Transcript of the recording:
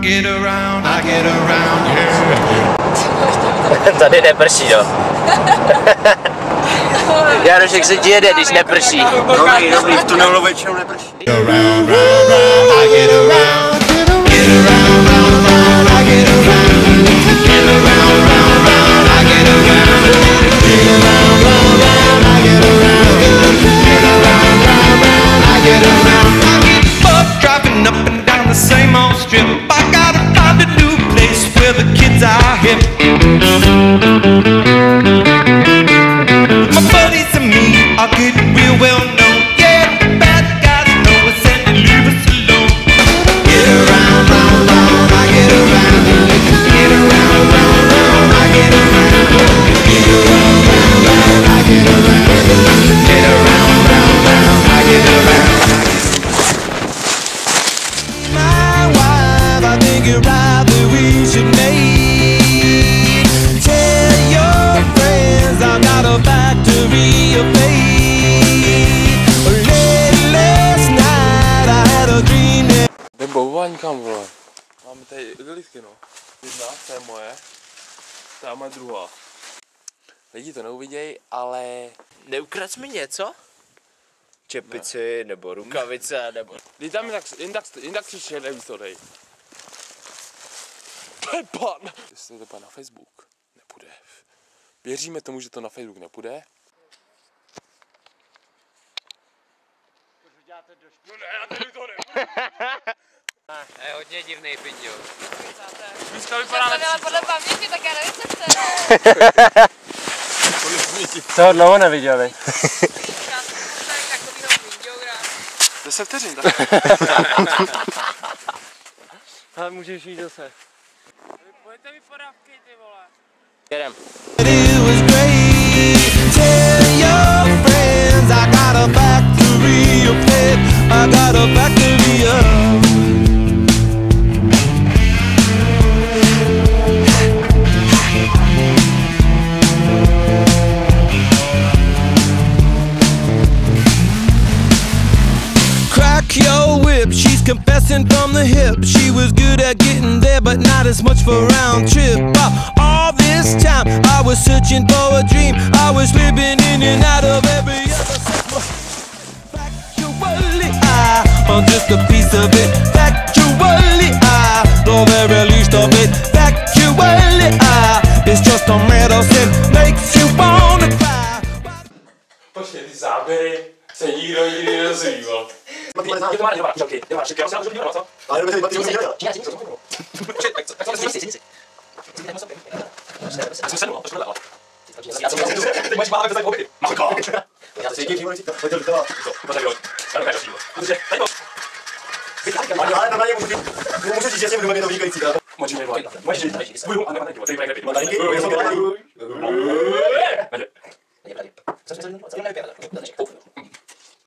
get around, yeah. Tady neprší, jo. Jarošek se ti jede, když neprší. Dobrý, v tunelu většinou neprší. Get around, I get around, get around, I get around, get around, I get around, get around, I get around, get around, I get around. I get buck driving up and down the same old strip. I gotta find a new place where the kids are hip. My buddies and me are getting real well known. Yeah, the bad guys know us and they leave us alone. Get around, I get around. Get around, I get around. Get around, I get around. Get around, I get around. My wife, I think you're right that we should make. Tell your friends I got a factory of faith. Late last night I had a dream that... Jdem bouvání kam, vole. Máme tady igelitky, no. Jedna, to je moje. To je moje druhá. Lidi to neuvidějí, ale... Neukrad mi něco? Čepici, nebo rukavice, nebo... Jen tak si šedej to dej. Pepan! Jestli to na Facebook nepůjde. Věříme tomu, že to na Facebook nepůjde. No ne, já tady to nebudu. Je hodně divný pidi, jo. Dneska vypadá lepší. Podle paměti, tak já nevím, co chce. Toho dlouho neviděli. To se vteřin, tak. Ale můžeš jít zase. Pojďte mi podávky, ty vole. Jedem. It was great. Tell your friends I got a factory of faith. I got a factory of... Crack your whip, she's confessing from the hip. She was good at getting there, but not as much for round trip. All this time, I was searching for a dream. I was living in and out of every other sex. Factually, I'm just a piece of it. Factually, the very least of it. Factually, it's just a medicine makes you wanna cry. Počkej, ty záběry se nikdo nikdy nedozvíval. Můžu říct, že jsem vynikající.